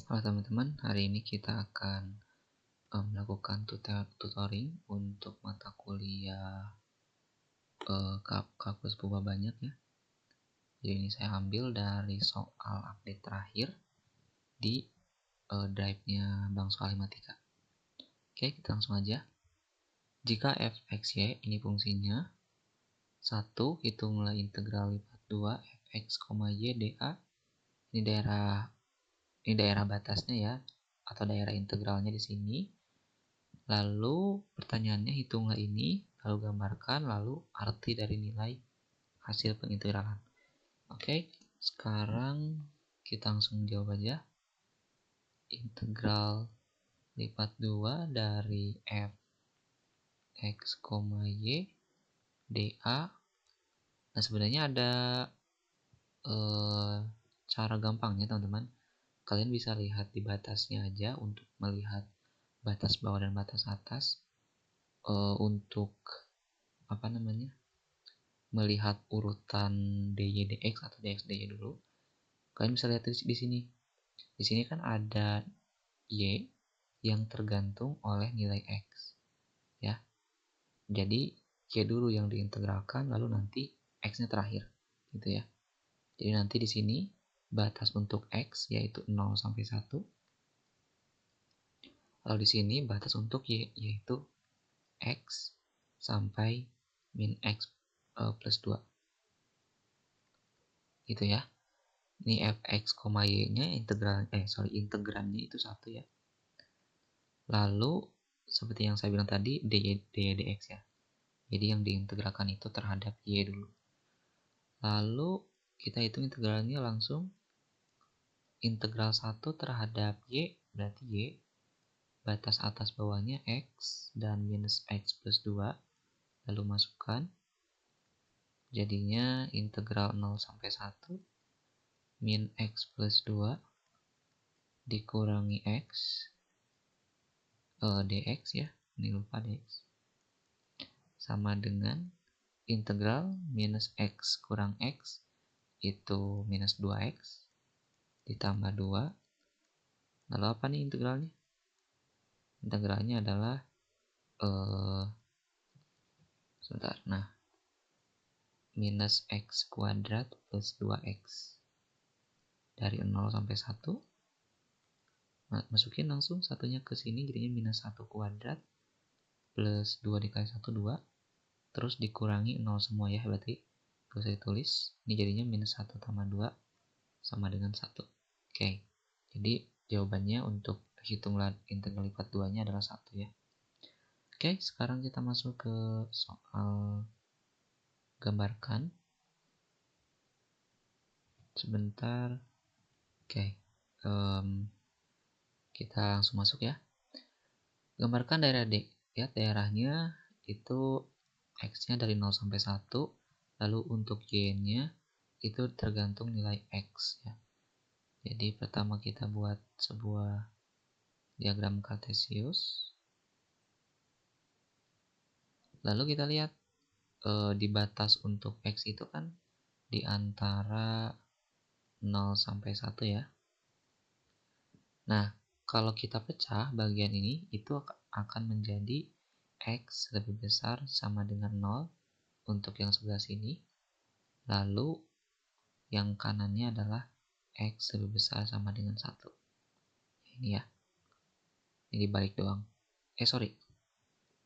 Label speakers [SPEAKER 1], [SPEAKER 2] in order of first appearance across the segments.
[SPEAKER 1] Halo teman-teman, hari ini kita akan melakukan tutoring untuk mata kuliah kalkulus purba banyak ya. Jadi ini saya ambil dari soal update terakhir di drive-nya Bang Soalimatika. Oke, kita langsung aja. Jika f(x, y) ini fungsinya 1, hitunglah integral lipat 2 fx, y dA. Ini daerah batasnya ya, atau daerah integralnya di sini. Lalu pertanyaannya, hitunglah ini, lalu gambarkan, lalu arti dari nilai hasil pengintegralan. Oke, sekarang kita langsung jawab aja. Integral lipat 2 dari f(x, y) dA. Nah, sebenarnya ada cara gampangnya teman-teman. Kalian bisa lihat di batasnya aja untuk melihat batas bawah dan batas atas. Untuk melihat urutan dy dx atau dx dy dulu, kalian bisa lihat di sini. Di sini kan ada y yang tergantung oleh nilai x, ya. Jadi y dulu yang diintegralkan, lalu nanti x-nya terakhir, gitu ya. Jadi nanti di sini batas untuk x yaitu 0 sampai 1. Lalu di sini batas untuk y yaitu x sampai min x plus 2. Gitu ya. Ini fx, y-nya integrannya itu 1 ya. Lalu seperti yang saya bilang tadi, dy dx ya. Jadi yang diintegralkan itu terhadap y dulu. Lalu kita hitung integralnya langsung. Integral 1 terhadap y berarti y, batas atas bawahnya x dan minus x plus 2. Lalu masukkan. Jadinya integral 0 sampai 1 min x plus 2 dikurangi x dx ya, ini lupa dx, sama dengan integral minus x kurang x itu minus 2x ditambah 2. Lalu apa nih integralnya? Integralnya adalah minus x kuadrat plus 2x dari 0 sampai 1. Masukin langsung satunya ke sini, jadinya minus 1 kuadrat plus 2 dikali 1, 2. Terus dikurangi 0 semua ya, berarti gak usah ditulis. Ini jadinya minus 1 tambah 2 sama dengan 1. Oke, jadi jawabannya untuk hitunglah integral lipat 2-nya adalah 1 ya. Oke, sekarang kita masuk ke soal gambarkan. Sebentar. Oke, kita langsung masuk ya. Gambarkan daerah D. Lihat daerahnya itu x-nya dari 0 sampai 1. Lalu untuk y-nya itu tergantung nilai x ya. Jadi pertama kita buat sebuah diagram kartesius. Lalu kita lihat di batas untuk x itu kan di antara 0 sampai 1 ya. Nah, kalau kita pecah bagian ini, itu akan menjadi x lebih besar sama dengan 0 untuk yang sebelah sini. Lalu yang kanannya adalah x lebih besar sama dengan 1. Ini ya. Ini dibalik doang.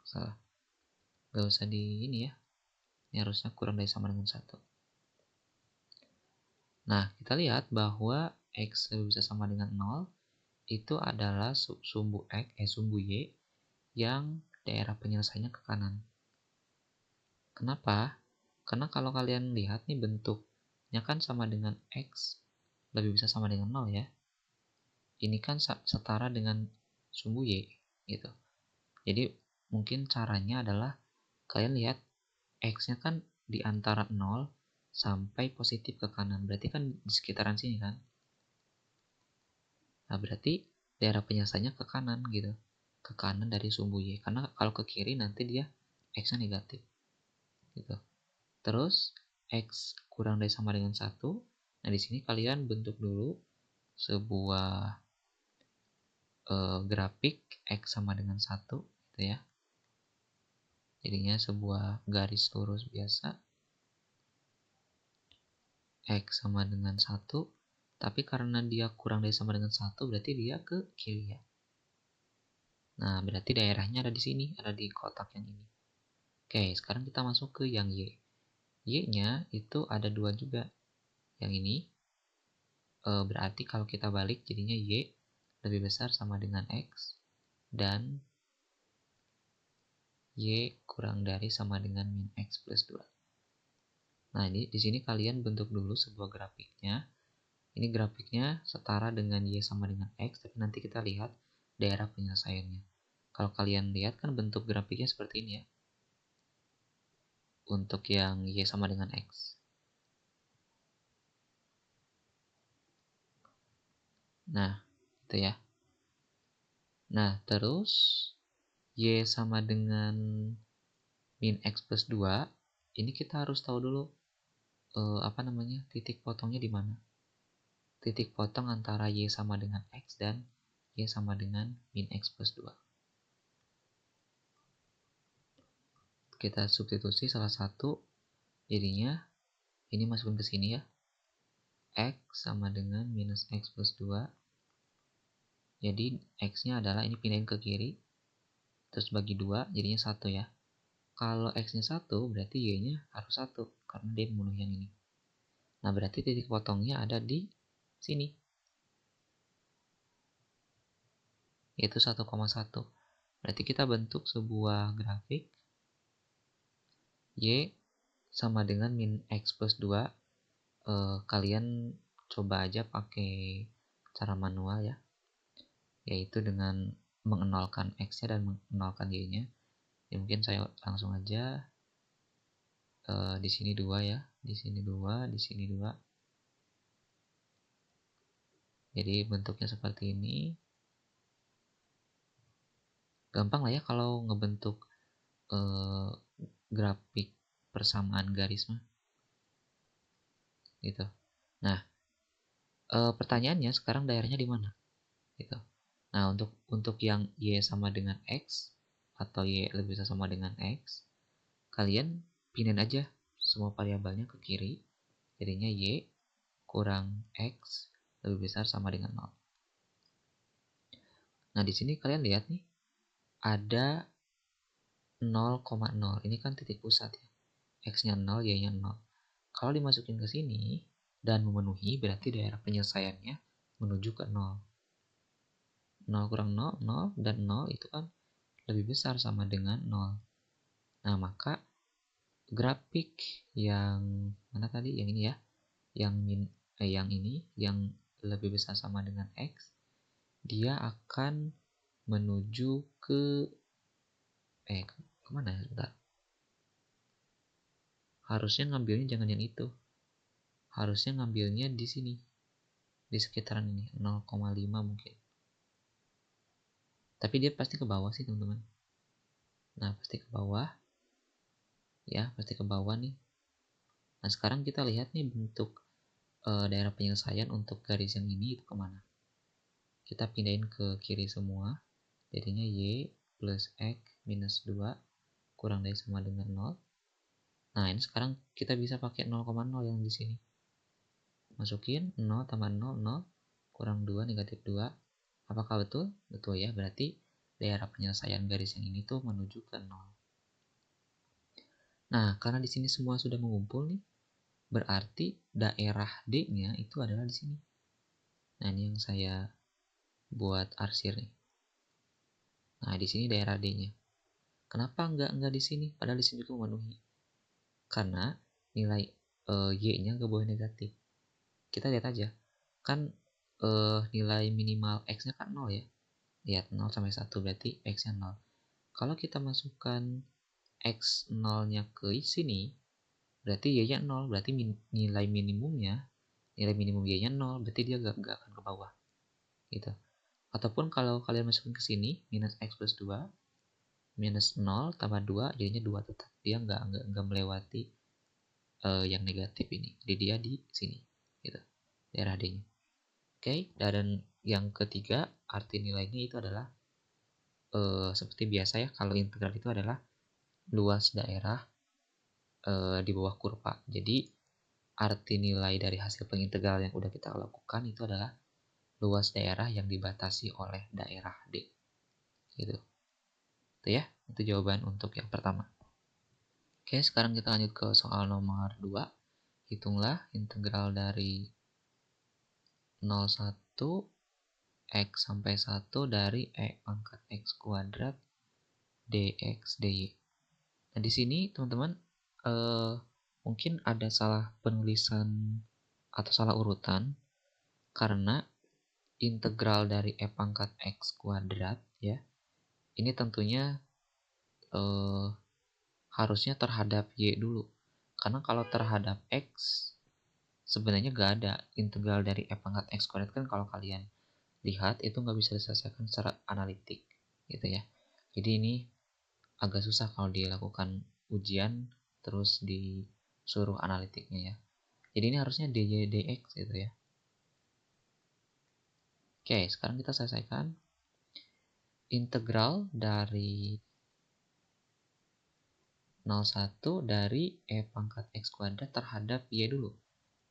[SPEAKER 1] Salah. Gak usah di ini ya. Ini harusnya kurang dari sama dengan 1. Nah, kita lihat bahwa x lebih besar sama dengan 0 itu adalah sumbu y yang daerah penyelesaiannya ke kanan. Kenapa? Karena kalau kalian lihat nih bentuknya kan sama dengan x lebih besar sama dengan 0 ya. Ini kan setara dengan sumbu y gitu. Jadi mungkin caranya adalah kalian lihat x-nya kan di antara 0 sampai positif ke kanan. Berarti kan di sekitaran sini kan. Nah, berarti daerah penyelesaiannya ke kanan gitu. Ke kanan dari sumbu y. Karena kalau ke kiri nanti dia x-nya negatif. Gitu. Terus x kurang dari sama dengan 1. Nah, di sini kalian bentuk dulu sebuah grafik X sama dengan 1 gitu ya. Jadinya sebuah garis lurus biasa X sama dengan 1, tapi karena dia kurang dari sama dengan 1 berarti dia ke kiri ya. Nah, berarti daerahnya ada di sini, ada di kotak yang ini. Oke, sekarang kita masuk ke yang Y. Y-nya itu ada 2 juga. Yang ini berarti kalau kita balik jadinya Y lebih besar sama dengan X dan Y kurang dari sama dengan min X plus 2. Nah, ini di sini kalian bentuk dulu sebuah grafiknya. Ini grafiknya setara dengan Y sama dengan X, tapi nanti kita lihat daerah penyelesaiannya. Kalau kalian lihat kan bentuk grafiknya seperti ini ya. Untuk yang Y sama dengan X. Nah, itu ya. Nah, terus Y sama dengan min X plus 2, ini kita harus tahu dulu titik potongnya di mana. Titik potong antara Y sama dengan X dan Y sama dengan min X plus 2. Kita substitusi salah satu, jadinya ini masukin ke sini ya. X sama dengan minus X plus 2. Jadi X-nya adalah ini pindahin ke kiri. Terus bagi 2 jadinya 1 ya. Kalau X-nya 1 berarti Y-nya harus 1 karena dia memenuhi yang ini. Nah, berarti titik potongnya ada di sini. Yaitu 1,1. Berarti kita bentuk sebuah grafik Y sama dengan min X plus 2. Kalian coba aja pakai cara manual ya. Yaitu dengan mengenolkan X-nya dan mengenolkan Y-nya. Ya, mungkin saya langsung aja di sini 2 ya, di sini 2, di sini 2. Jadi bentuknya seperti ini. Gampang lah ya kalau ngebentuk grafik persamaan garis mah. Gitu. Nah, pertanyaannya sekarang daerahnya di mana? Gitu. Nah, untuk yang Y sama dengan X atau Y lebih besar sama dengan X, kalian pindahin aja semua variabelnya ke kiri. Jadinya Y kurang X lebih besar sama dengan 0. Nah, di sini kalian lihat nih, ada 0,0. Ini kan titik pusat ya. X-nya 0, Y-nya 0. Kalau dimasukin ke sini dan memenuhi, berarti daerah penyelesaiannya menuju ke 0. 0 kurang 0, 0, dan 0 itu kan lebih besar sama dengan 0. Nah, maka grafik yang mana tadi? Yang ini ya. Yang ini yang lebih besar sama dengan X, dia akan menuju ke kemana ya? Bentar. Harusnya ngambilnya jangan yang itu. Harusnya ngambilnya di sini. Di sekitaran ini, 0,5 mungkin. Tapi dia pasti ke bawah sih, teman-teman. Nah, pasti ke bawah. Ya, pasti ke bawah nih. Nah, sekarang kita lihat nih bentuk daerah penyelesaian untuk garis yang ini itu kemana. Kita pindahin ke kiri semua. Jadinya Y plus X minus 2 kurang dari sama dengan 0. Nah, ini sekarang kita bisa pakai 0,0 yang di sini. Masukin 0 tambah 0, 0 kurang 2 negatif 2. Apakah betul? Betul ya, berarti daerah penyelesaian garis yang ini tuh menuju ke 0. Nah, karena di sini semua sudah mengumpul nih, berarti daerah D-nya itu adalah di sini. Nah, ini yang saya buat arsir nih. Nah, di sini daerah D-nya. Kenapa enggak di sini? Padahal di sini juga memenuhi. Karena nilai Y-nya nggak boleh negatif. Kita lihat aja. Kan nilai minimal X-nya kan 0 ya. Lihat 0 sampai 1 berarti X-nya 0. Kalau kita masukkan X 0-nya ke sini, berarti Y-nya 0. Berarti nilai minimum Y-nya 0. Berarti dia gak akan ke bawah. Gitu. Ataupun kalau kalian masukin ke sini, minus X plus 2, minus 0 tambah 2, jadinya 2 tetap. Dia nggak melewati yang negatif ini. Jadi dia di sini. Gitu. Daerah D-nya. Oke, dan yang ketiga, arti nilainya itu adalah seperti biasa ya, kalau integral itu adalah luas daerah di bawah kurva. Jadi arti nilai dari hasil pengintegral yang udah kita lakukan itu adalah luas daerah yang dibatasi oleh daerah D. Gitu. Itu ya, itu jawaban untuk yang pertama. Oke, sekarang kita lanjut ke soal nomor 2. Hitunglah integral dari 01 X sampai 1 dari E pangkat X kuadrat dx dy. Nah, di sini teman-teman mungkin ada salah penulisan atau salah urutan karena integral dari E pangkat X kuadrat ya. Ini tentunya harusnya terhadap Y dulu. Karena kalau terhadap X sebenarnya nggak ada integral dari E pangkat X kuadrat kan kalau kalian lihat itu nggak bisa diselesaikan secara analitik gitu ya. Jadi ini agak susah kalau dilakukan ujian terus disuruh analitiknya ya. Jadi ini harusnya dy dx gitu ya. Oke, sekarang kita selesaikan integral dari 01 dari E pangkat X kuadrat terhadap Y dulu.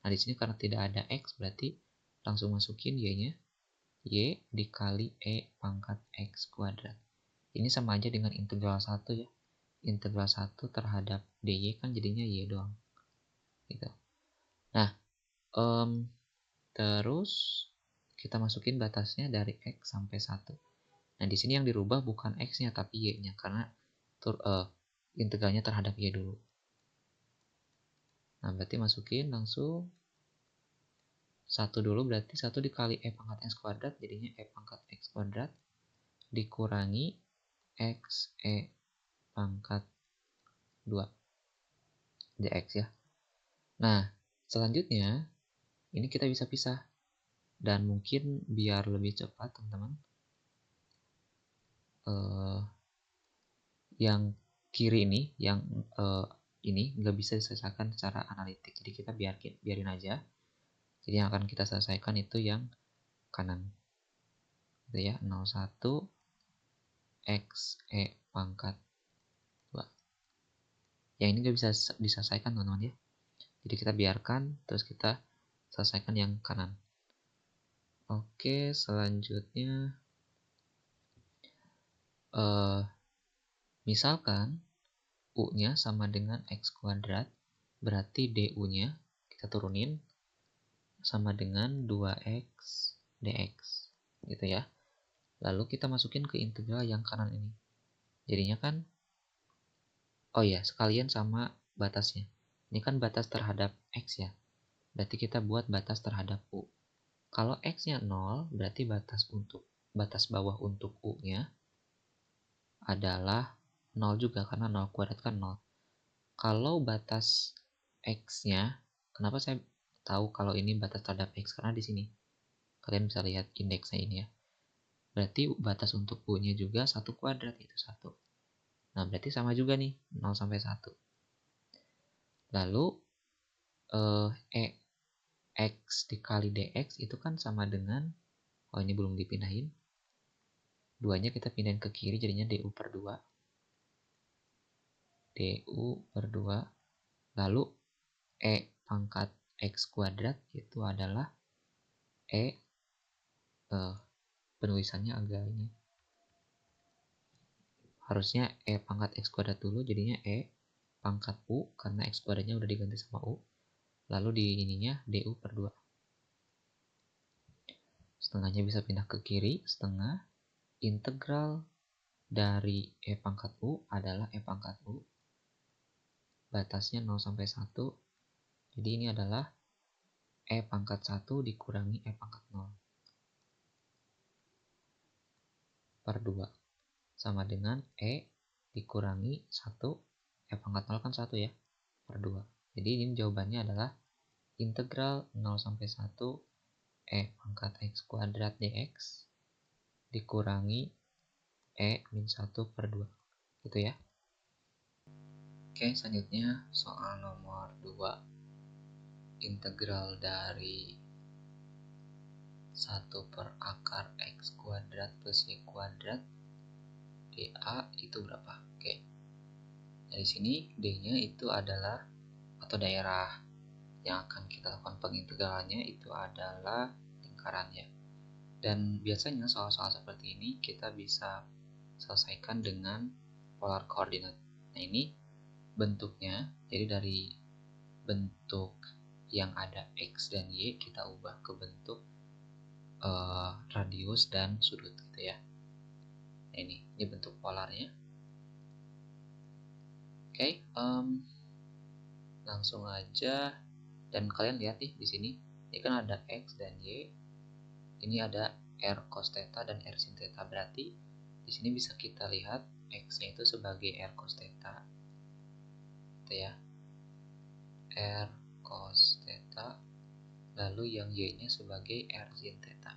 [SPEAKER 1] Nah, di sini karena tidak ada X berarti langsung masukin Y-nya. Y dikali E pangkat X kuadrat. Ini sama aja dengan integral 1 ya. Integral 1 terhadap dy kan jadinya Y doang. Gitu. Nah, terus kita masukin batasnya dari X sampai 1. Nah, di sini yang dirubah bukan X-nya tapi Y-nya karena integralnya terhadap Y dulu. Nah, berarti masukin langsung 1 dulu, berarti 1 dikali E pangkat X kuadrat jadinya E pangkat X kuadrat dikurangi X E pangkat 2 dx ya. Nah, selanjutnya ini kita bisa pisah dan mungkin biar lebih cepat teman-teman yang kiri ini yang ini nggak bisa diselesaikan secara analitik, jadi kita biarin aja. Jadi yang akan kita selesaikan itu yang kanan itu ya, 01 X E pangkat 2. Yang ini nggak bisa diselesaikan teman-teman ya, jadi kita biarkan terus kita selesaikan yang kanan. Oke, selanjutnya misalkan U-nya sama dengan X kuadrat, berarti DU-nya kita turunin sama dengan 2X dx gitu ya. Lalu kita masukin ke integral yang kanan ini. Jadinya kan, oh ya, sekalian sama batasnya. Ini kan batas terhadap X ya. Berarti kita buat batas terhadap U. Kalau X-nya 0, berarti batas bawah untuk U-nya adalah 0 juga, karena 0 kuadrat kan 0. Kalau batas X-nya, kenapa saya tahu kalau ini batas terhadap X? Karena di sini kalian bisa lihat indeksnya ini ya. Berarti batas untuk U-nya juga 1 kuadrat, itu 1. Nah, berarti sama juga nih, 0 sampai 1. Lalu, X dikali dx itu kan sama dengan, oh ini belum dipindahin. 2-nya kita pindahin ke kiri, jadinya du per 2. du per 2. Lalu, E pangkat X kuadrat itu adalah penulisannya agak ini. Harusnya E pangkat X kuadrat dulu, jadinya E pangkat U, karena X kuadratnya udah diganti sama U. Lalu di ininya du per 2. Setengahnya bisa pindah ke kiri, setengah. Integral dari E pangkat U adalah E pangkat U. Batasnya 0 sampai 1. Jadi ini adalah E pangkat 1 dikurangi E pangkat 0 per 2. Sama dengan E dikurangi 1. E pangkat 0 kan 1 ya, per 2. Jadi ini jawabannya adalah integral 0 sampai 1 E pangkat X kuadrat dx dikurangi E min 1 per 2. Gitu ya. Oke, selanjutnya soal nomor 2. Integral dari 1 per akar X kuadrat plus Y kuadrat dA itu berapa? Oke. Dari sini D-nya itu adalah, atau daerah yang akan kita lakukan pengintegralannya itu adalah lingkarannya. Dan biasanya soal-soal seperti ini kita bisa selesaikan dengan polar koordinat. Nah, ini bentuknya, jadi dari bentuk yang ada X dan Y kita ubah ke bentuk radius dan sudut gitu ya. Nah, ini bentuk polarnya. Oke, langsung aja, dan kalian lihat nih di sini, ini kan ada X dan Y, ini ada R cos theta dan R sin theta, berarti di sini bisa kita lihat X-nya itu sebagai R cos theta, gitu ya, R cos theta, lalu yang Y-nya sebagai R sin theta.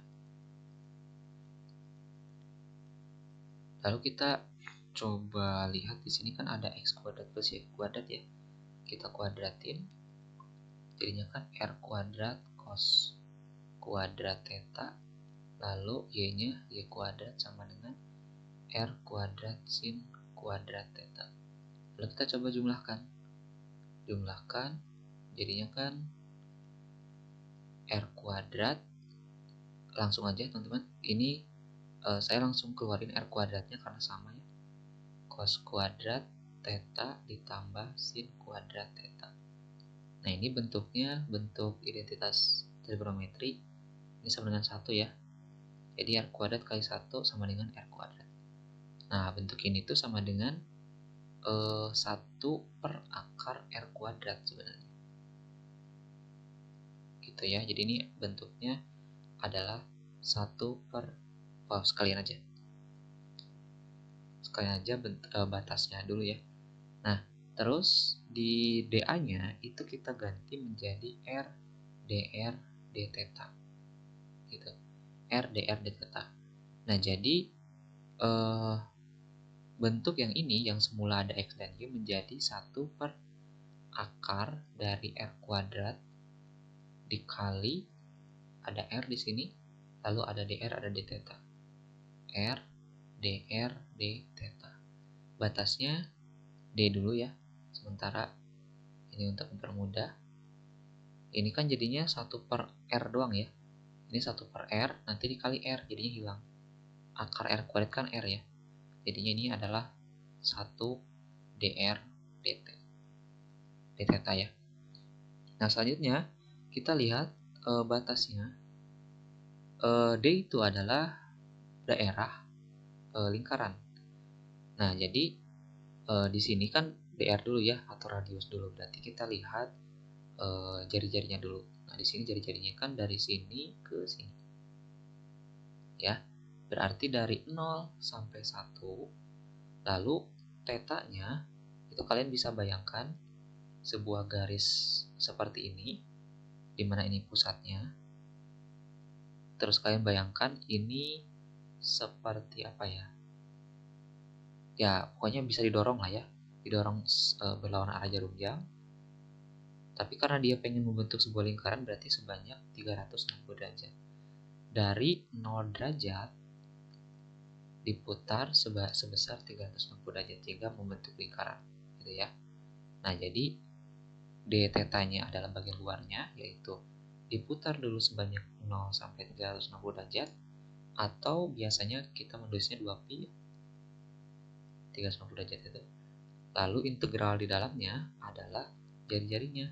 [SPEAKER 1] Lalu kita coba lihat di sini kan ada X kuadrat plus Y kuadrat ya, kita kuadratin, jadinya kan R kuadrat cos kuadrat theta, lalu Y-nya Y kuadrat sama dengan R kuadrat sin kuadrat theta. Lalu kita coba jumlahkan, jadinya kan R kuadrat, langsung aja teman-teman, ini saya langsung keluarin R kuadratnya karena sama ya, cos kuadrat theta ditambah sin kuadrat theta. Nah, ini bentuknya bentuk identitas trigonometri, ini sama dengan 1 ya, jadi R kuadrat kali 1 sama dengan R kuadrat. Nah, bentuk ini tuh sama dengan 1 per akar R kuadrat sebenarnya, gitu ya. Jadi ini bentuknya adalah 1 per, sekalian aja batasnya dulu ya. Nah, terus di dA-nya itu kita ganti menjadi R dr d theta, gitu, R dr d theta. Nah, jadi bentuk yang ini yang semula ada X dan Y menjadi 1 per akar dari R kuadrat dikali ada R di sini, lalu ada dr, ada d theta, R dr d theta. Batasnya D dulu ya, sementara ini untuk mempermudah, ini kan jadinya 1 per R doang ya, ini 1 per R, nanti dikali R jadinya hilang, akar R kuadrat kan R ya, jadinya ini adalah 1 dr d theta ya. Nah, selanjutnya kita lihat batasnya, D itu adalah daerah lingkaran. Nah, jadi di sini kan dr dulu ya, atau radius dulu, berarti kita lihat jari-jarinya dulu. Nah, di sini jari-jarinya kan dari sini ke sini ya, berarti dari 0 sampai 1, lalu tetanya itu kalian bisa bayangkan sebuah garis seperti ini, dimana ini pusatnya, terus kalian bayangkan ini seperti apa ya, ya pokoknya bisa didorong lah ya, didorong berlawanan arah jarum jam, tapi karena dia pengen membentuk sebuah lingkaran berarti sebanyak 360 derajat, dari 0 derajat diputar sebesar 360 derajat sehingga membentuk lingkaran gitu ya. Nah, jadi d tetanya adalah bagian luarnya, yaitu diputar dulu sebanyak 0 sampai 360 derajat, atau biasanya kita menulisnya 2pi 360 derajat itu. Lalu integral di dalamnya adalah jari-jarinya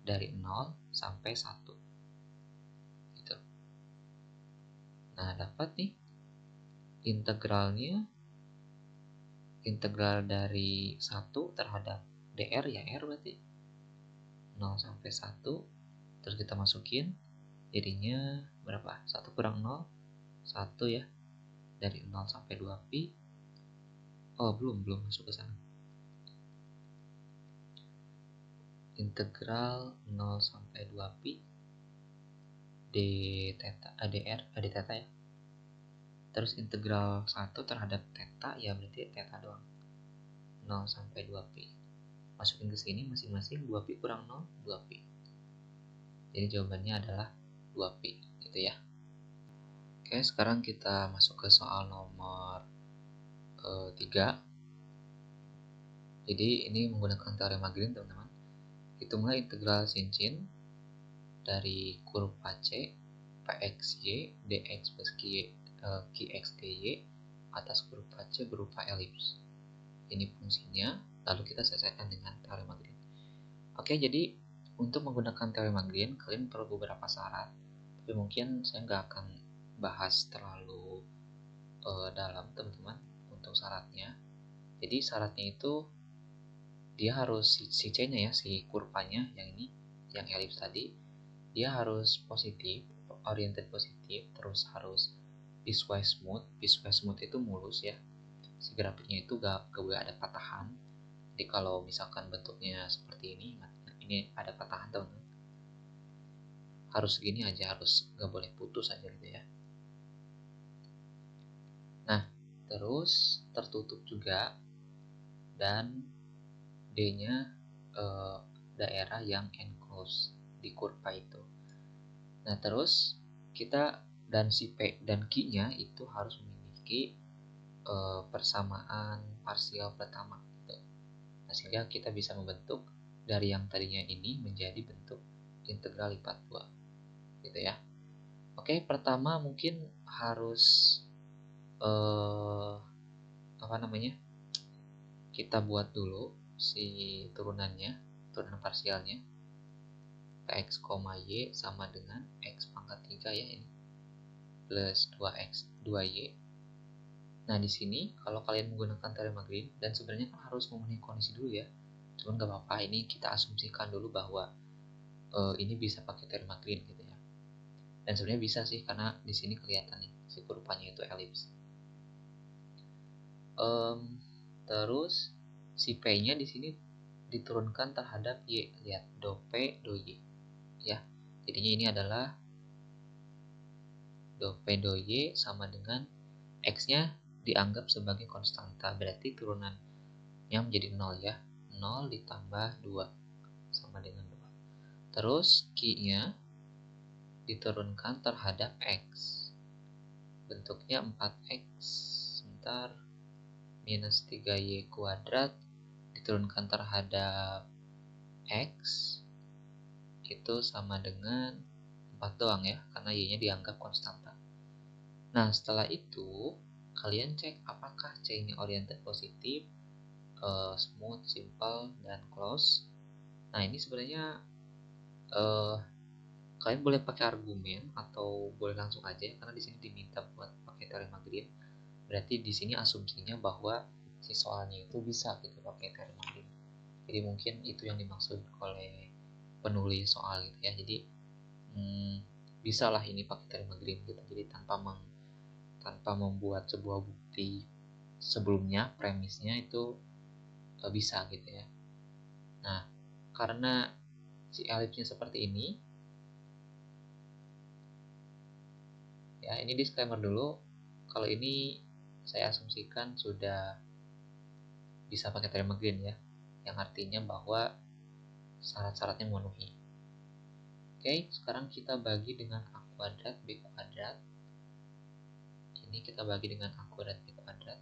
[SPEAKER 1] dari 0 sampai 1 gitu. Nah, dapat nih integralnya, integral dari 1 terhadap dr ya R berarti 0 sampai 1, terus kita masukin jadinya berapa, 1 kurang 0 1 ya, dari 0 sampai 2pi, oh belum masuk ke sana, integral 0 sampai 2pi d theta dr d theta ya, terus integral 1 terhadap theta ya berarti theta doang, 0 sampai 2pi, masukin ke sini masing-masing 2pi kurang 0 2pi, jadi jawabannya adalah 2pi gitu ya. Oke, sekarang kita masuk ke soal nomor 3. Jadi ini menggunakan teorema Green, teman-teman. Hitunglah integral sin dari kurva C Pxy dx plus qx dy atas kurva C berupa elips. Ini fungsinya, lalu kita selesaikan dengan teorema Green. Oke, jadi untuk menggunakan teorema Green, kalian perlu beberapa syarat, tapi mungkin saya nggak akan bahas terlalu dalam, teman-teman, untuk syaratnya. Jadi syaratnya itu dia harus si C-nya ya, si kurvanya yang ini, yang elips tadi, dia harus positif, oriented positif, terus harus piecewise smooth. Piecewise smooth itu mulus ya, si grafiknya itu gak boleh ada patahan. Jadi kalau misalkan bentuknya seperti ini ada patahan, teman-teman, harus segini aja, harus gak boleh putus aja gitu ya. Nah, terus tertutup juga, dan D-nya daerah yang enclosed di kurva itu. Nah, terus kita dan si P dan Q-nya itu harus memiliki persamaan parsial pertama gitu. Nah, sehingga kita bisa membentuk dari yang tadinya ini menjadi bentuk integral lipat 2 gitu ya. Oke, pertama mungkin harus kita buat dulu si turunan parsialnya. Px, y sama dengan x pangkat 3 ya, ini plus 2x 2y. Nah, di sini kalau kalian menggunakan teorema Green, dan sebenarnya kan harus memenuhi kondisi dulu ya, cuman gak apa-apa, ini kita asumsikan dulu bahwa ini bisa pakai teorema Green gitu ya. Dan sebenarnya bisa sih, karena di sini kelihatan nih si kurvanya itu elips. Terus si P-nya di sini diturunkan terhadap Y. Lihat, do P do Y ya. Jadinya ini adalah do P do Y sama dengan X-nya dianggap sebagai konstanta, berarti turunannya menjadi 0 ya. 0 ditambah 2 sama dengan 2. Terus Q-nya diturunkan terhadap X. Bentuknya 4X minus 3Y kuadrat diturunkan terhadap X itu sama dengan 4 doang ya, karena Y-nya dianggap konstanta. Nah, setelah itu kalian cek apakah C-nya oriented positif, smooth, simple, dan close. Nah, ini sebenarnya kalian boleh pakai argumen atau boleh langsung aja, karena di sini diminta buat pakai teorema Green. Berarti di sini asumsinya bahwa si soalnya itu bisa gitu pakai teorema Green. Jadi mungkin itu yang dimaksud oleh penulis soal gitu ya. Jadi bisa lah ini pakai teorema Green gitu. Jadi tanpa membuat sebuah bukti sebelumnya, premisnya itu bisa gitu ya. Nah, karena si elipsnya seperti ini ya, ini disclaimer dulu, kalau ini saya asumsikan sudah bisa pakai teorema Green ya, yang artinya bahwa syarat-syaratnya memenuhi. Oke, sekarang kita bagi dengan A kuadrat B kuadrat. Ini kita bagi dengan A kuadrat B kuadrat.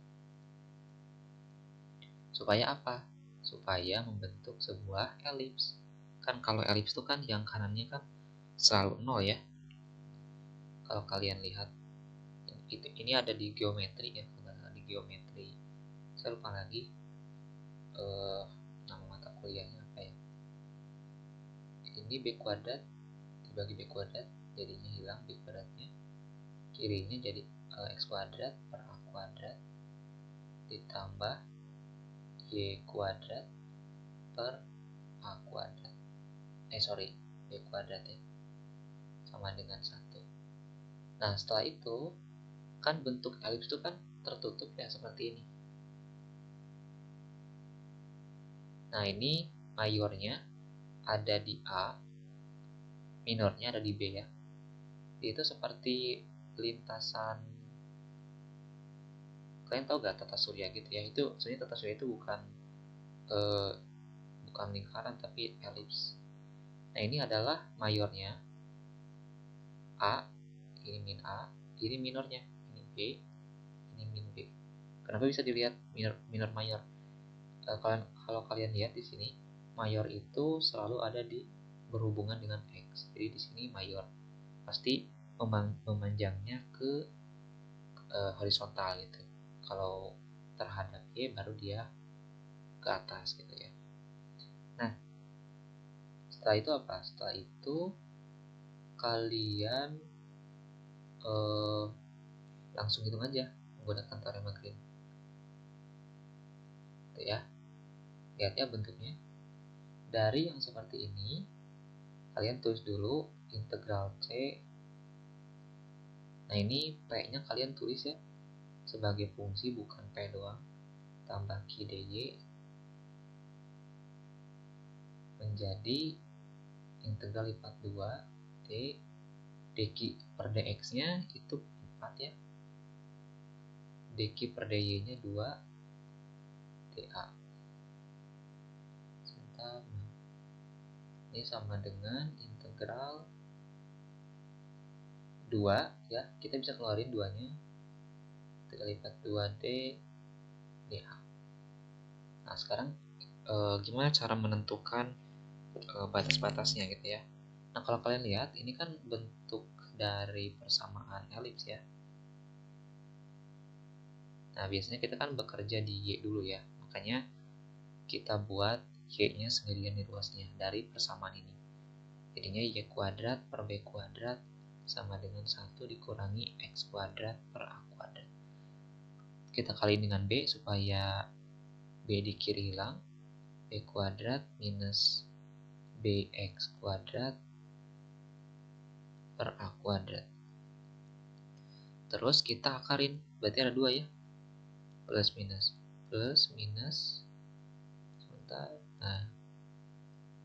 [SPEAKER 1] Supaya apa? Supaya membentuk sebuah elips. Kan kalau elips itu kan yang kanannya kan selalu 0 ya. Kalau kalian lihat, ini ada di geometri ya, di geometri. Saya lupa lagi nama mata kuliahnya apa ya. Ini B kuadrat dibagi B kuadrat, jadinya hilang B kuadratnya. Kirinya jadi X kuadrat per A kuadrat ditambah Y kuadrat per A kuadrat. B kuadrat ya, sama dengan 1. Nah, setelah itu kan bentuk elips itu kan tertutup ya, seperti ini. Nah, ini mayornya ada di A, minornya ada di B ya. Itu seperti lintasan, kalian tahu gak tata surya gitu ya. Itu sebenarnya tata surya itu bukan lingkaran tapi elips. Nah, ini adalah mayornya A, ini min A, ini minornya, ini B, ini min B. Kenapa bisa dilihat minor mayor? Kalau kalian lihat di sini, mayor itu selalu ada di berhubungan dengan X. Jadi di sini mayor pasti memanjangnya ke horizontal gitu. Kalau terhadap Y baru dia ke atas gitu ya. Nah, setelah itu apa? Setelah itu kalian langsung hitung aja menggunakan teorema Green. Itu ya. Lihat ya bentuknya. Dari yang seperti ini, kalian tulis dulu integral C. Nah, ini P-nya kalian tulis ya sebagai fungsi, bukan P doang. Tambah Q dy menjadi integral lipat 2 D dq per dx nya itu 4 ya, dq per dy nya 2 dA. Sebentar, ini sama dengan integral 2 ya, kita bisa keluarin 2 nya, integral lipat 2 D dA. Nah, sekarang gimana cara menentukan batas-batasnya gitu ya. Nah, kalau kalian lihat ini kan bentuk dari persamaan elips ya. Nah, biasanya kita kan bekerja di Y dulu ya, makanya kita buat Y-nya sendirian di ruasnya dari persamaan ini. Jadinya Y kuadrat per B kuadrat sama dengan 1 dikurangi X kuadrat per A kuadrat. Kita kali dengan B supaya B di kiri hilang. B kuadrat minus BX kuadrat per A kuadrat. Terus kita akarin, berarti ada 2 ya. Plus minus sebentar. Nah,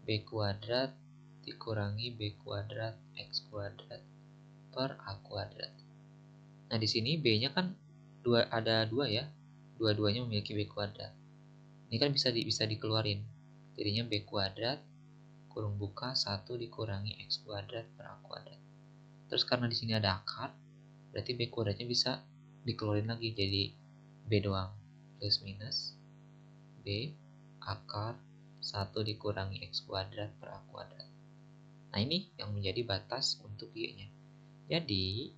[SPEAKER 1] B kuadrat dikurangi B kuadrat X kuadrat per A kuadrat. Nah, di sini B-nya kan ada 2 ya. Dua-duanya memiliki B kuadrat. Ini kan bisa dikeluarin. Jadinya B kuadrat kurung buka 1 dikurangi X kuadrat per A kuadrat. Terus karena di sini ada akar, berarti B kuadratnya bisa dikeluarin lagi jadi B doang. Plus minus B akar 1 dikurangi X kuadrat per A kuadrat. Nah, ini yang menjadi batas untuk Y-nya. Jadi,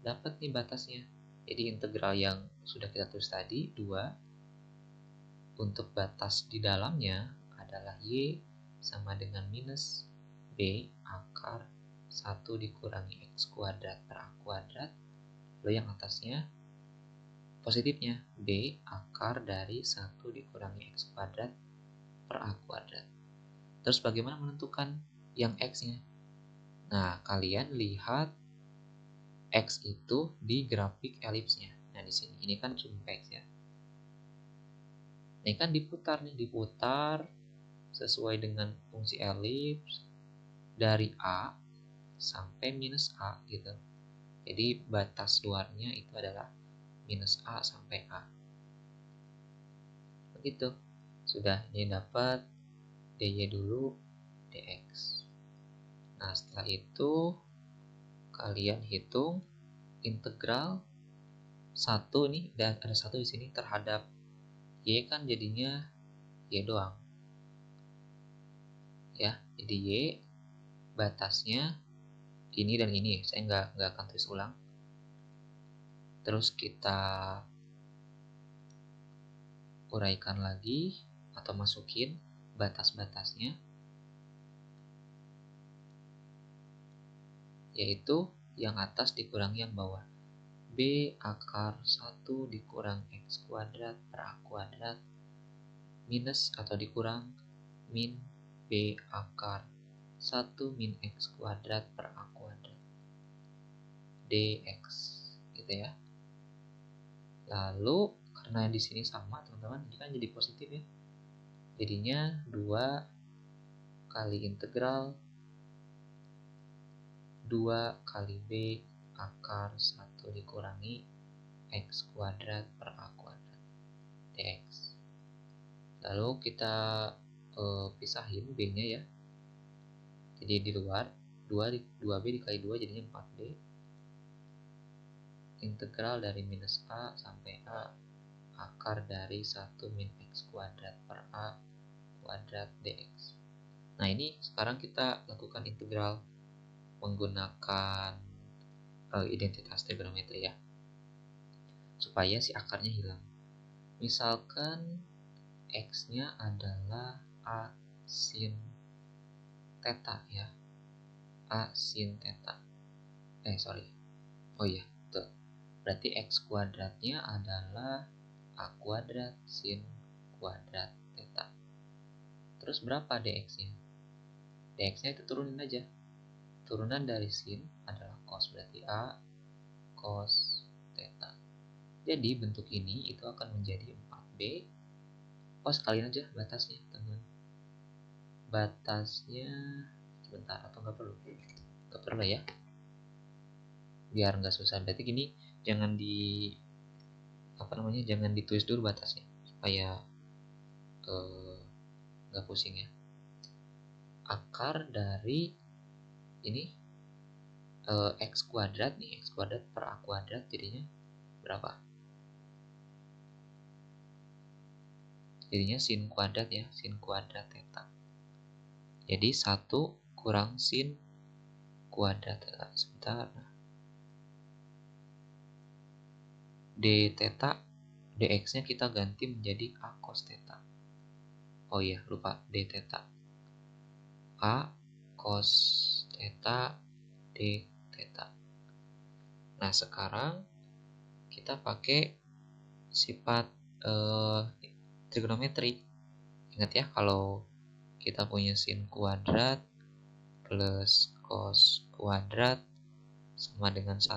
[SPEAKER 1] dapat nih batasnya. Jadi, integral yang sudah kita tulis tadi, 2. Untuk batas di dalamnya adalah Y sama dengan minus B akar 1 dikurangi X kuadrat per A kuadrat. Lalu yang atasnya positifnya B akar dari 1 dikurangi X kuadrat per A kuadrat. Terus bagaimana menentukan yang X-nya? Nah, kalian lihat X itu di grafik elipsnya. Nah, di sini ini kan sumbu X ya. Ini kan diputar sesuai dengan fungsi elips dari A sampai minus A gitu. Jadi batas luarnya itu adalah minus A sampai A. Begitu. Sudah, ini dapat dy dulu dx. Nah, setelah itu kalian hitung integral 1 nih, dan ada 1 di sini terhadap Y kan jadinya Y doang. Ya, jadi Y batasnya ini dan ini. Saya nggak akan tulis ulang. Terus kita uraikan lagi atau masukin batas-batasnya, yaitu yang atas dikurangi yang bawah. B akar 1 dikurang X kuadrat per A kuadrat minus atau dikurang min B akar 1 min X kuadrat per A kuadrat dx gitu ya. Lalu karena di sini sama teman-teman, ini kan jadi positif ya. Jadinya 2 kali integral 2 kali B akar 1 dikurangi X kuadrat per A kuadrat dx. Lalu kita pisahin B-nya ya. Jadi di luar 2B dikali 2 jadinya 4B. integral dari minus A sampai A akar dari 1 min X kuadrat per A kuadrat dx. Nah ini sekarang kita lakukan integral menggunakan identitas trigonometri ya, supaya si akarnya hilang. Misalkan X-nya adalah A sin theta ya, A sin theta. Oh iya, betul. Berarti X kuadratnya adalah A kuadrat sin kuadrat theta. Terus berapa dx-nya? Dx-nya itu turunin aja. Turunan dari sin adalah cos, berarti A cos theta. Jadi bentuk ini itu akan menjadi 4B. Oh, sekalian aja batasnya, teman. Batasnya sebentar, atau nggak perlu? Nggak perlu ya. Biar nggak susah. Berarti gini, jangan jangan ditulis dulu batasnya supaya nggak pusing ya. Akar dari ini X kuadrat nih, X kuadrat per A kuadrat jadinya berapa? Jadinya sin kuadrat ya, sin kuadrat theta. Jadi 1 kurang sin kuadrat theta. Sebentar. D theta, dx-nya kita ganti menjadi A cos theta. Oh iya, lupa, D theta. A cos theta D theta. Nah, sekarang kita pakai sifat trigonometri. Ingat ya, kalau kita punya sin kuadrat plus cos kuadrat sama dengan 1,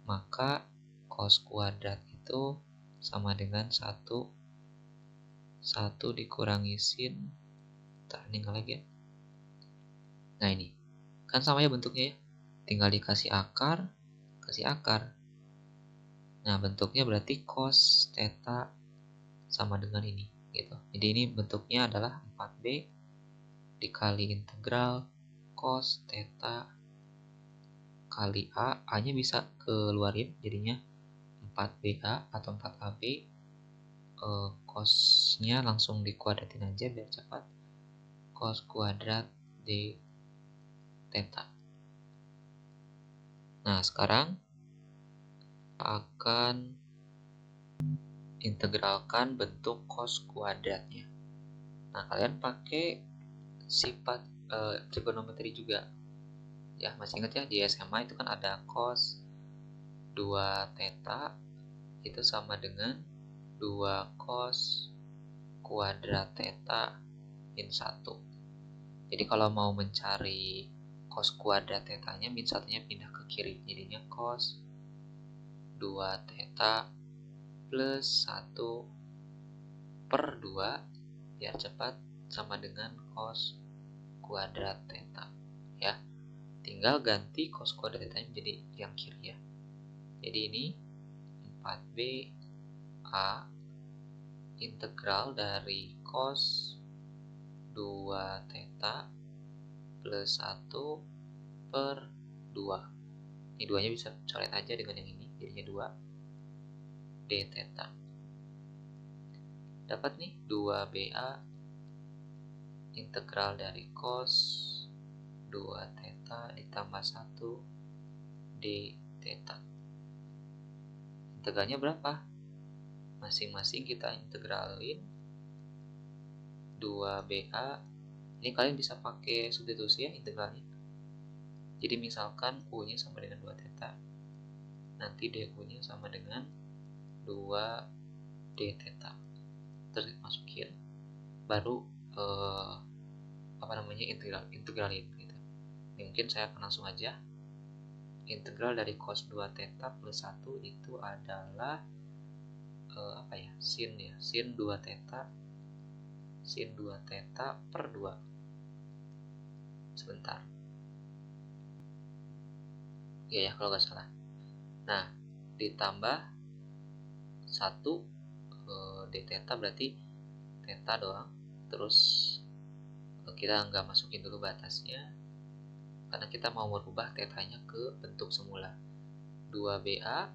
[SPEAKER 1] maka cos kuadrat itu sama dengan 1 dikurangi sin. Ini enggak lagi ya. Nah ini, kan sama ya bentuknya ya. Tinggal dikasih akar, kasih akar. Nah bentuknya berarti cos theta sama dengan ini gitu. Jadi ini bentuknya adalah 4B dikali integral cos theta kali A. A-nya bisa keluarin jadinya 4BA atau 4AB. Cos-nya langsung dikuadratin aja biar cepat. Cos kuadrat D theta. Nah, sekarang akan integralkan bentuk cos kuadratnya. Nah, kalian pakai sifat trigonometri juga. Ya, masih ingat ya, di SMA itu kan ada cos 2 theta itu sama dengan 2 cos kuadrat theta min 1. Jadi kalau mau mencari cos kuadrat theta-nya, min 1-nya pindah ke kiri. Jadinya cos 2 theta plus 1 per 2 biar cepat sama dengan cos kuadrat theta. Ya, tinggal ganti cos kuadrat theta menjadi yang kiri ya. Jadi ini 4B A integral dari cos 2 theta plus 1 per 2. Ini 2-nya bisa coret aja dengan yang ini, jadinya 2 D theta. Dapat nih 2BA integral dari cos 2 theta ditambah 1 D theta. Integralnya berapa? Masing-masing kita integralin 2BA. Ini kalian bisa pakai substitusi ya integralnya. Jadi misalkan U-nya sama dengan 2 theta. Nanti DU-nya sama dengan 2 D theta. Terus masukin baru integralin gitu. Ini mungkin saya akan langsung aja. Integral dari cos 2 theta plus 1 itu adalah sin 2 theta per 2. Sebentar ya kalau nggak salah. Nah, ditambah 1 D theta berarti theta doang. Terus kita nggak masukin dulu batasnya karena kita mau merubah tetanya ke bentuk semula. 2BA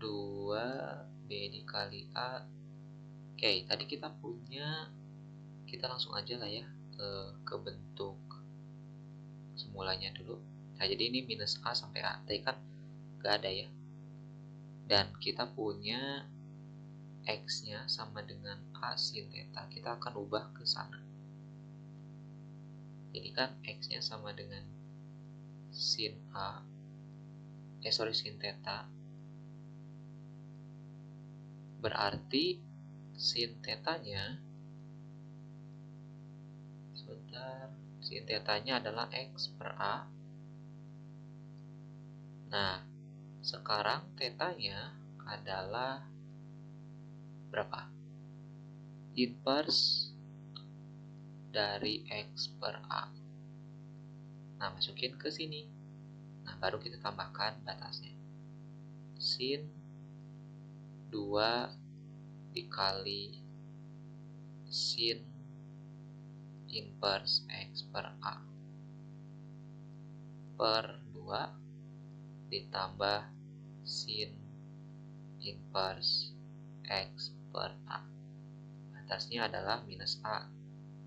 [SPEAKER 1] 2 B dikali A. Oke, tadi kita punya, kita langsung aja lah ya ke bentuk semulanya dulu. Nah, jadi ini minus A sampai A, tadi kan gak ada ya. Dan kita punya X-nya sama dengan A sin theta, kita akan ubah ke sana. Jadi kan X-nya sama dengan sin A, sin theta. Berarti sin tetanya, sebentar, sin tetanya adalah X per A. Nah, sekarang tetanya adalah berapa? Inverse dari X per A. Nah, masukin ke sini. Nah, baru kita tambahkan batasnya. Sin 2 dikali sin inverse X per A per 2 ditambah sin inverse X per A. Batasnya adalah minus A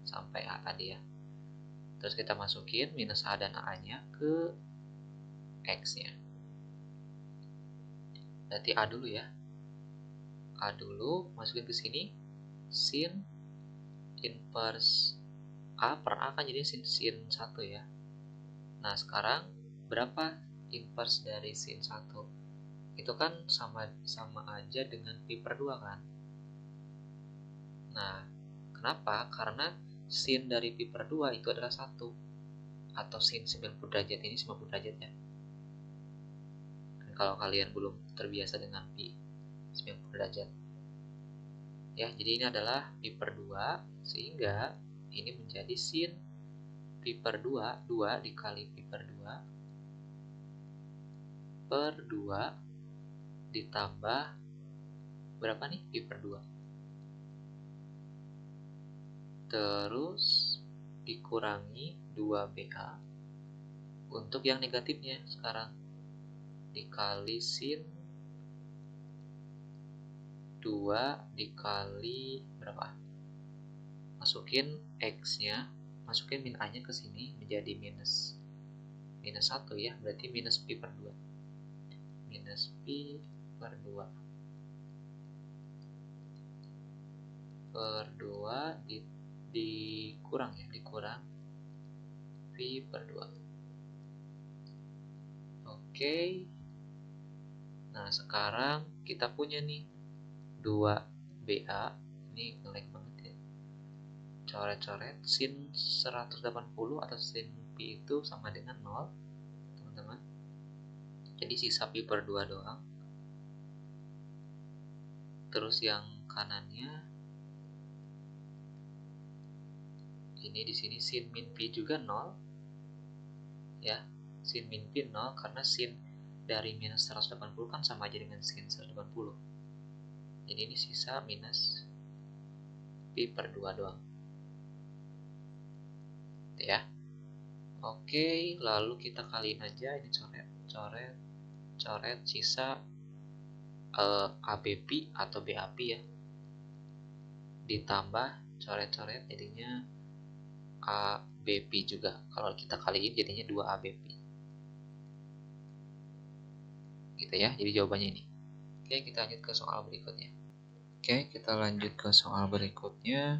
[SPEAKER 1] sampai A tadi ya. Terus kita masukin minus A dan A-nya ke X-nya. Berarti A dulu ya. A dulu, masukin ke sini. Sin inverse A per A kan jadi sin 1 ya. Nah, sekarang berapa inverse dari sin 1? Itu kan sama aja dengan pi per 2 kan. Nah, kenapa? Karena sin dari pi per 2 itu adalah 1. Atau sin 90 derajat ini 90 derajat ya. Dan kalau kalian belum terbiasa dengan pi 90 derajat. Ya, jadi ini adalah pi per 2, sehingga ini menjadi sin pi per 2, 2 dikali pi per 2 per 2 ditambah berapa nih pi per 2? Terus dikurangi 2BA untuk yang negatifnya sekarang dikali sin 2 dikali berapa? Masukin X-nya, masukin min A-nya ke sini menjadi minus 1 ya, berarti minus pi per 2. Minus pi per 2 per 2 dikurang ya, dikurang pi per 2. Oke. Nah, sekarang kita punya nih 2BA. Ini ngelag banget ya. Coret-coret sin 180 atau sin pi itu sama dengan 0, teman-teman. Jadi sisa pi per 2 doang. Terus yang kanannya ini di sini sin min pi juga 0. Ya, sin min pi 0 karena sin dari minus 180 kan sama aja dengan sin 180. Jadi ini sisa minus pi per 2 doang. Gitu ya. Oke, lalu kita kaliin aja ini coret sisa ABP atau BAP ya. Ditambah coret-coret jadinya ABP juga. Kalau kita kaliin jadinya 2 ABP. Gitu ya. Jadi jawabannya ini. Oke, kita lanjut ke soal berikutnya. Oke, kita lanjut ke soal berikutnya.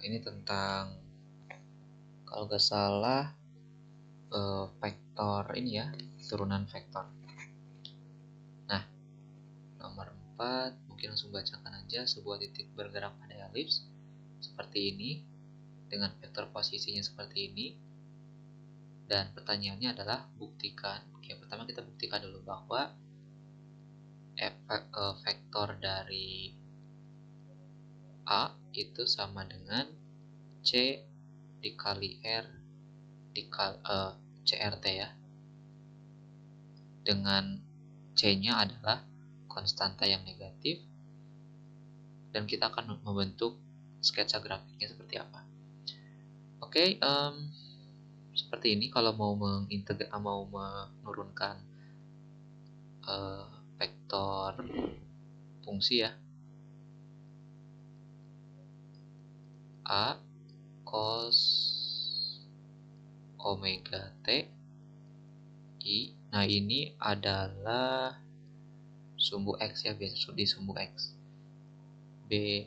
[SPEAKER 1] Ini tentang, kalau nggak salah, vektor ini ya, turunan vektor. Nah, nomor 4, mungkin langsung bacakan aja. Sebuah titik bergerak pada elips seperti ini, dengan vektor posisinya seperti ini. Dan pertanyaannya adalah buktikan. Oke, pertama kita buktikan dulu bahwa vektor dari A itu sama dengan C dikali R dikali CRT ya. Dengan C-nya adalah konstanta yang negatif. Dan kita akan membentuk sketsa grafiknya seperti apa. Oke, seperti ini kalau mau menurunkan vektor fungsi ya, A cos omega T I. Nah, ini adalah sumbu X ya, biasa di sumbu X. B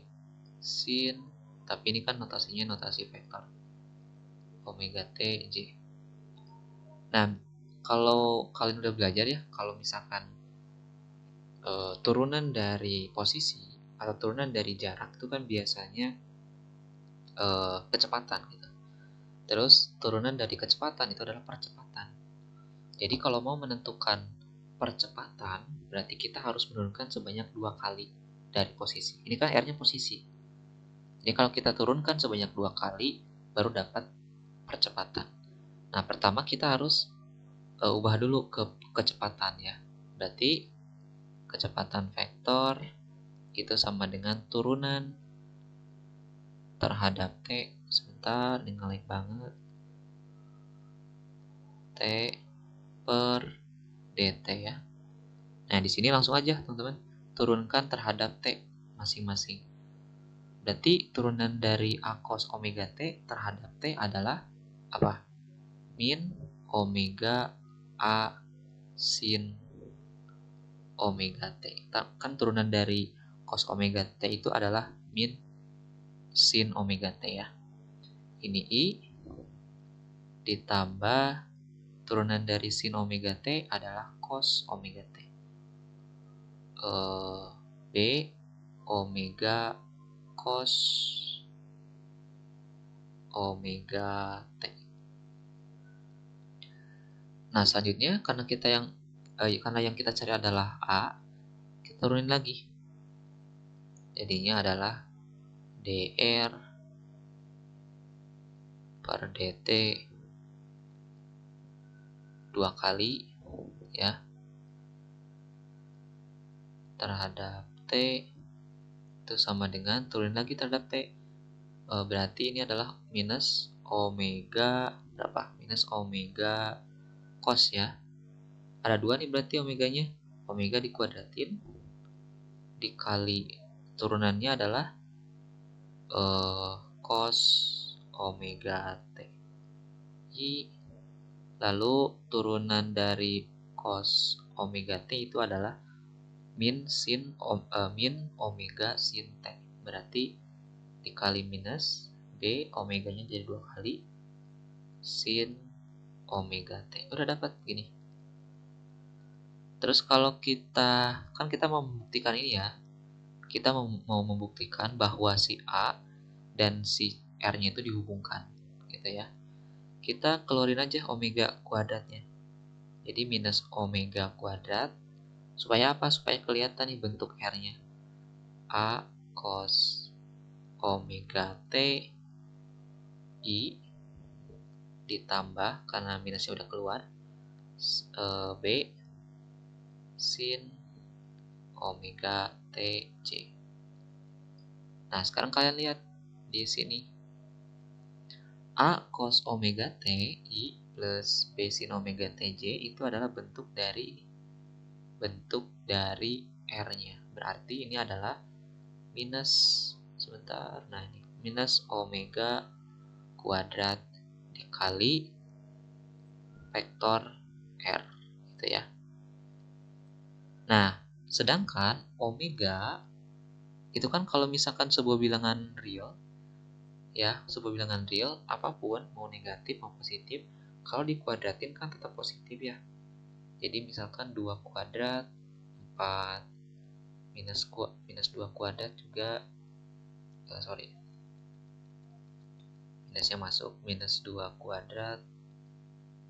[SPEAKER 1] sin, tapi ini kan notasinya notasi vektor, omega T J. Nah, kalau kalian udah belajar ya, kalau misalkan turunan dari posisi atau turunan dari jarak itu kan biasanya kecepatan gitu. Terus turunan dari kecepatan itu adalah percepatan. Jadi kalau mau menentukan percepatan, berarti kita harus menurunkan sebanyak 2 kali dari posisi. Ini kan R-nya posisi. Jadi kalau kita turunkan sebanyak 2 kali, baru dapat percepatan. Nah, pertama kita harus ubah dulu ke kecepatan ya. Berarti kecepatan vektor itu sama dengan turunan terhadap T. Sebentar, ini ngelag banget. T per dt ya. Nah, di sini langsung aja teman-teman, turunkan terhadap T masing-masing. Berarti turunan dari A cos omega T terhadap T adalah apa? Min omega A sin omega T. Kan turunan dari cos omega T itu adalah min sin omega T ya. Ini I ditambah turunan dari sin omega T adalah cos omega T. B omega cos omega T. Nah, selanjutnya karena yang kita cari adalah A, kita turunin lagi. Jadinya adalah dr per dt 2 kali ya terhadap T itu sama dengan turunin lagi terhadap T. Berarti ini adalah minus omega berapa? Minus omega cos ya. Ada 2 nih berarti omeganya. Omega dikuadratin dikali turunannya adalah cos omega T I, lalu turunan dari cos omega T itu adalah min omega sin T. Berarti dikali minus B omeganya jadi 2 kali sin omega T. Udah dapat gini. Terus kalau kita mau membuktikan ini ya, kita mau membuktikan bahwa si A dan si R-nya itu dihubungkan gitu ya. Kita keluarin aja omega kuadratnya. Jadi minus omega kuadrat. Supaya apa? Supaya kelihatan nih bentuk R-nya. A cos omega T I ditambah, karena minusnya udah keluar, B sin omega T J. Nah, sekarang kalian lihat di sini. A cos omega T I plus B sin omega TJ itu adalah bentuk dari R-nya. Berarti ini adalah minus, sebentar, nah ini minus omega kuadrat dikali vektor R gitu ya. Nah, sedangkan omega itu kan kalau misalkan sebuah bilangan real ya, sebuah bilangan real apapun mau negatif mau positif, kalau dikuadratin kan tetap positif ya. Jadi misalkan 2 kuadrat 4 minus 2 kuadrat juga minusnya masuk, minus 2 kuadrat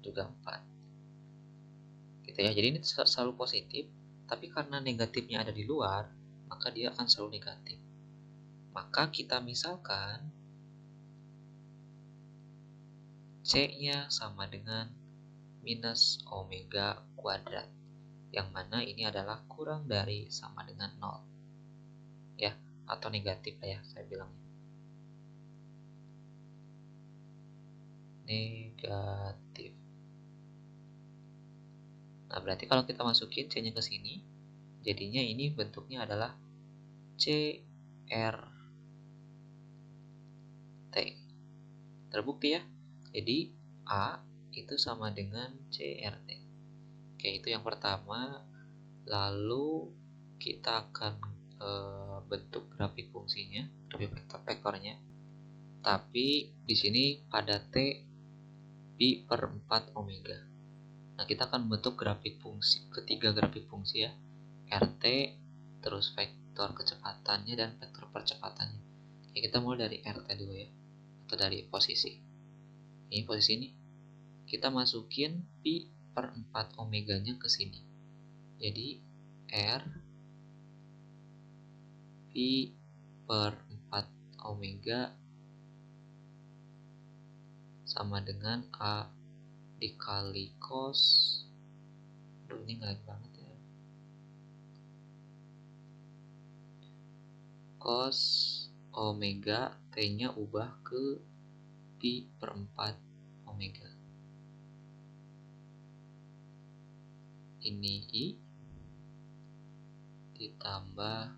[SPEAKER 1] juga 4 gitu ya. Jadi ini selalu positif, tapi karena negatifnya ada di luar, maka dia akan selalu negatif. Maka kita misalkan C-nya sama dengan minus omega kuadrat, yang mana ini adalah kurang dari sama dengan 0 ya, atau negatif lah ya saya bilangnya. Negatif. Nah, berarti kalau kita masukin C-nya ke sini, Jadinya ini bentuknya adalah CRT. Terbukti ya. Jadi A itu sama dengan CRT. Oke, itu yang pertama. Lalu kita akan bentuk grafik fungsinya, grafik vektornya. Tapi di sini pada T pi per 4 omega. Nah, kita akan bentuk grafik fungsi, ketiga grafik fungsi ya. RT, terus vektor kecepatannya dan vektor percepatannya. Oke, kita mulai dari RT dulu ya, atau dari posisi. Ini posisi ini. Kita masukin pi per 4 omeganya ke sini. Jadi R pi per 4 omega sama dengan A dikali cos. Aduh, ini ngelag banget ya. Cos omega, T-nya ubah ke pi per 4 omega. Ini I ditambah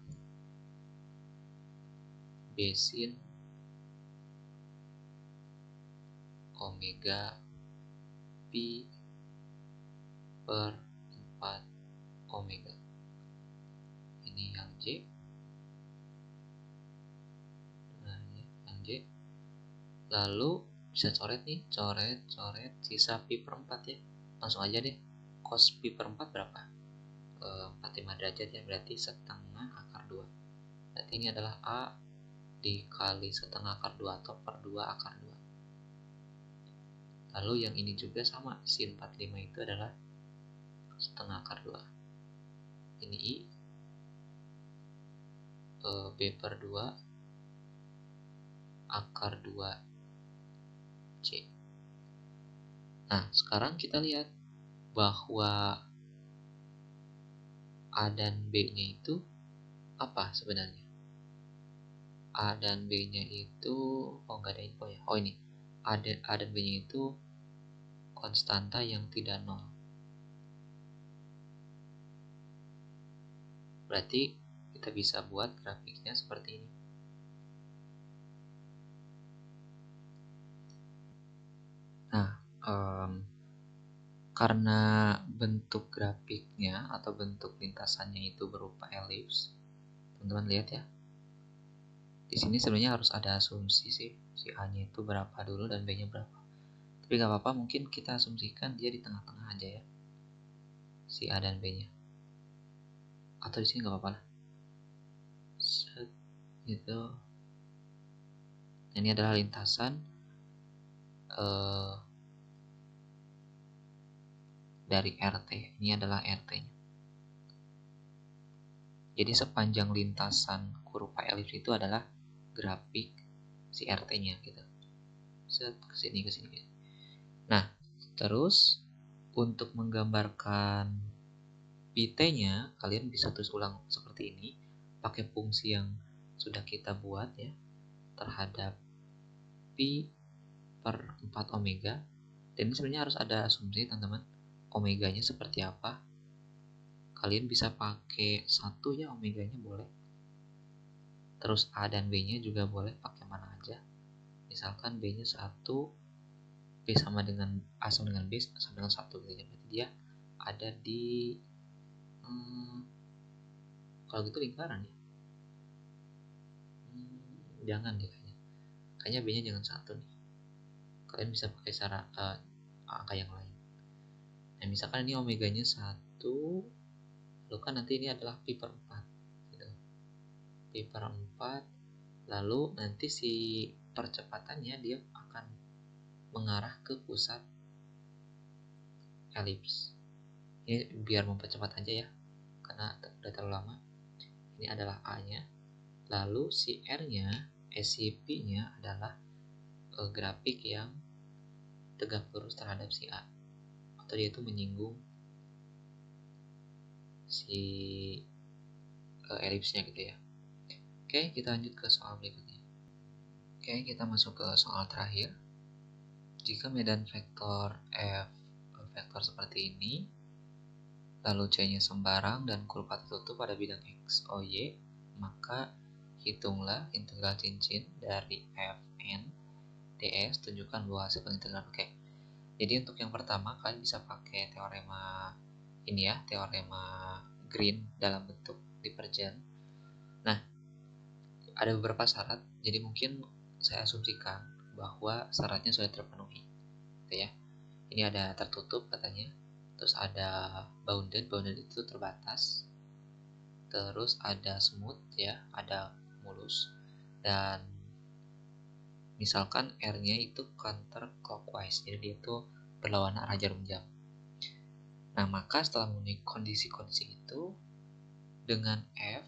[SPEAKER 1] besin omega pi per 4 omega. Ini yang J. Nah, ini yang J. Lalu bisa coret nih, coret, sisa pi per 4 ya. Langsung aja deh. Cos pi per 4 berapa? 45 derajat ya, berarti setengah akar 2. Berarti ini adalah A dikali setengah akar 2 atau per 2 akar 2. Lalu yang ini juga sama, sin 45 itu adalah setengah akar 2. Ini I, B per 2 akar 2 C. Nah, sekarang kita lihat bahwa A dan B-nya itu apa sebenarnya? A dan B-nya itu, nggak ada info ya. Oh, ini A dan B-nya itu konstanta yang tidak nol. Berarti kita bisa buat grafiknya seperti ini. Nah, karena bentuk grafiknya atau bentuk lintasannya itu berupa elips, teman-teman lihat ya. Di sini sebenarnya harus ada asumsi sih, si A-nya itu berapa dulu dan B-nya berapa. Tapi nggak apa-apa, mungkin kita asumsikan dia di tengah-tengah aja ya, si A dan B-nya. Atau di sini nggak apa-apa lah. Set, gitu. Ini adalah lintasan dari RT. Ini adalah RT-nya. Jadi sepanjang lintasan kurva elips itu adalah grafik si RT-nya gitu. Set, kesini. Nah, terus untuk menggambarkan pt-nya, kalian bisa tulis ulang seperti ini, pakai fungsi yang sudah kita buat ya, terhadap pi per 4 omega. Dan ini sebenarnya harus ada asumsi teman-teman, omeganya seperti apa. Kalian bisa pakai 1 ya, omeganya boleh. Terus A dan B-nya juga boleh pakai mana aja. Misalkan B-nya 1, B sama dengan A sama dengan B sama dengan 1 gitu ya. Berarti dia ada di kalau gitu lingkaran ya. Jangan deh kayaknya B-nya jangan 1 nih. Kalian bisa pakai cara angka yang lain. Nah, misalkan ini omeganya 1, lalu kan nanti ini adalah pi per 4 gitu. Pi per 4, lalu nanti si percepatannya dia akan mengarah ke pusat elips. Ini biar mempercepat aja ya, karena udah terlalu lama. Ini adalah A-nya. Lalu si R-nya, si P-nya adalah grafik yang tegak lurus terhadap si A, atau dia itu menyinggung si elipsnya gitu ya. Oke, kita lanjut ke soal berikutnya. Oke, kita masuk ke soal terakhir. Jika medan vektor F vektor seperti ini, lalu C-nya sembarang dan kurva tertutup pada bidang X, O, Y, maka hitunglah integral cincin dari Fn ds, tunjukkan bahwa hasil pengintegralan. Oke. Jadi untuk yang pertama kalian bisa pakai teorema ini ya, teorema Green dalam bentuk divergen. Nah, ada beberapa syarat, jadi mungkin saya asumsikan bahwa syaratnya sudah terpenuhi, gitu ya. Ini ada tertutup katanya, terus ada bounded itu terbatas, terus ada smooth ya, ada mulus, dan misalkan R-nya itu counterclockwise, jadi dia itu berlawanan arah jarum jam. Nah, maka setelah memenuhi kondisi-kondisi itu, dengan F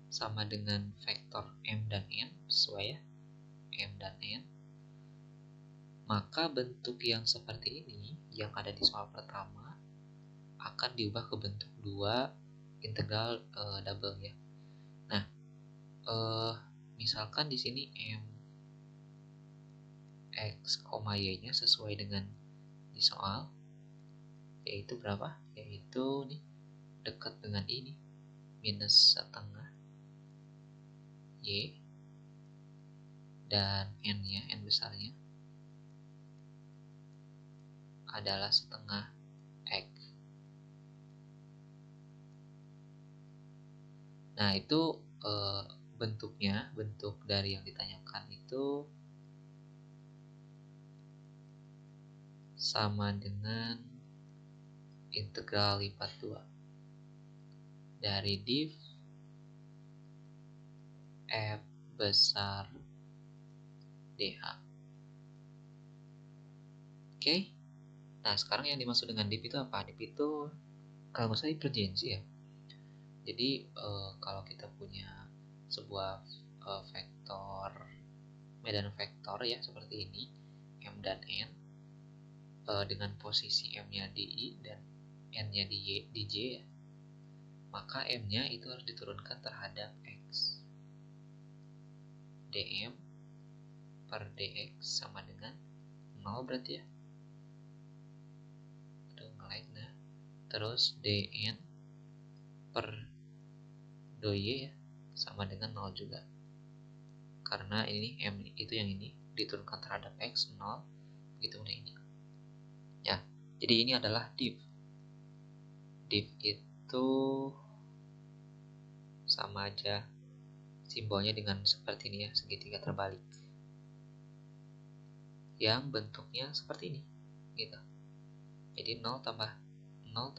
[SPEAKER 1] sama dengan vektor M dan N, sesuai ya, M dan N, maka bentuk yang seperti ini yang ada di soal pertama akan diubah ke bentuk 2 integral double ya. Nah, misalkan di sini M X, Y nya sesuai dengan di soal, yaitu berapa? Yaitu nih dekat dengan ini, minus setengah Y, dan N nya, N besarnya adalah setengah X. Nah, itu bentuknya, bentuk dari yang ditanyakan itu sama dengan integral lipat 2 dari div F besar dH. Oke. Nah, sekarang yang dimaksud dengan div itu apa? Div itu kalau nggak salah divergensi ya. Jadi kalau kita punya sebuah vektor, medan vektor ya seperti ini, M dan N, dengan posisi M-nya di I dan N-nya di J ya, maka M-nya itu harus diturunkan terhadap X. dm per dx sama dengan 0 berarti ya. Aduh, nge-lag nah. Terus dn per dy ya sama dengan 0 juga. Karena ini M itu yang ini diturunkan terhadap X 0, begitu udah ini. Ya, jadi ini adalah div. Div itu sama aja simbolnya dengan seperti ini ya, segitiga terbalik. Yang bentuknya seperti ini, gitu. Jadi 0 tambah 0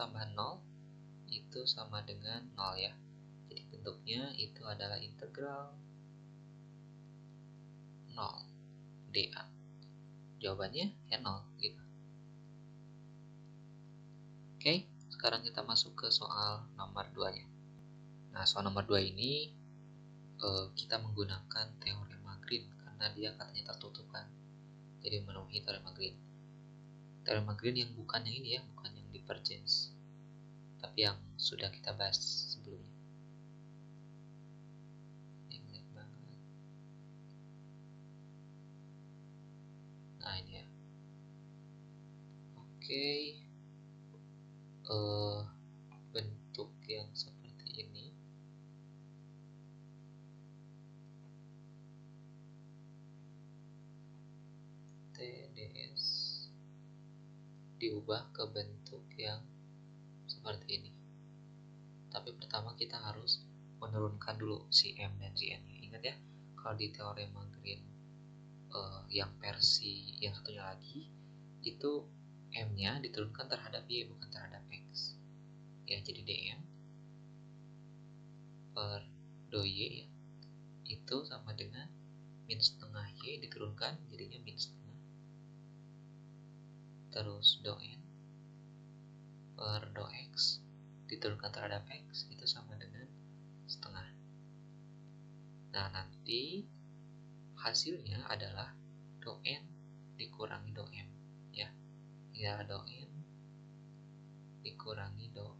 [SPEAKER 1] itu sama dengan 0 ya. Jadi bentuknya itu adalah integral 0 dA. Jawabannya ya 0 gitu. Oke, sekarang kita masuk ke soal nomor 2 nya. Nah, soal nomor 2 ini kita menggunakan teorema Green karena dia katanya tertutup kan. Jadi memenuhi teorema Green. Teorema Green yang bukan yang ini ya, bukan yang divergence, tapi yang sudah kita bahas sebelumnya. Ini banget. Nah, ini ya. Oke. Bentuk yang seperti ini TDS diubah ke bentuk yang seperti ini. Tapi pertama kita harus menurunkan dulu si M dan si N nya. Ingat ya, kalau di teorema Green yang versi yang satunya lagi itu M nya diturunkan terhadap Y bukan terhadap X ya. Jadi dm per dy ya itu sama dengan min setengah Y diturunkan jadinya min setengah, terus do N per do X diturunkan terhadap X itu sama dengan setengah. Nah, nanti hasilnya adalah do N dikurangi do M ya. Ya, do N dikurangi do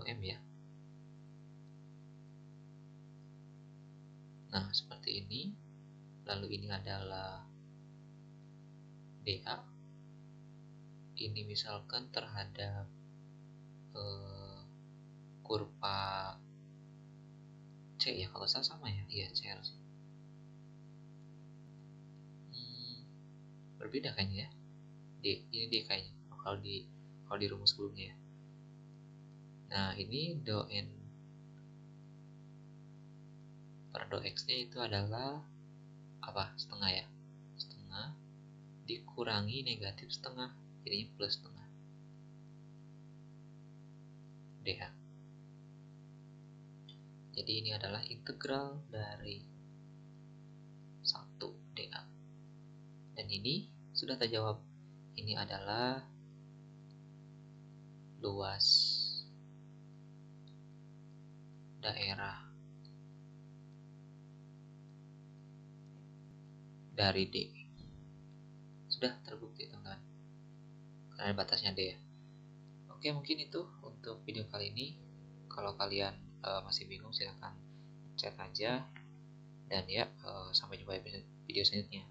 [SPEAKER 1] M ya. Nah, seperti ini. Lalu ini adalah dA ini misalkan terhadap kurva C ya, kalau salah sama ya, iya C harusnya. Berbeda kayaknya ya, ini D kayaknya kalau di rumus sebelumnya ya. Nah ini do n per do x nya itu adalah apa, setengah ya, setengah dikurangi negatif setengah, jadinya plus setengah dh. Jadi ini adalah integral dari 1 dA. Dan ini sudah terjawab. Ini adalah luas daerah dari D. Sudah terbukti teman-teman, karena batasnya D ya. Oke, mungkin itu untuk video kali ini. Kalau kalian masih bingung silahkan chat aja. Dan ya, sampai jumpa di video selanjutnya.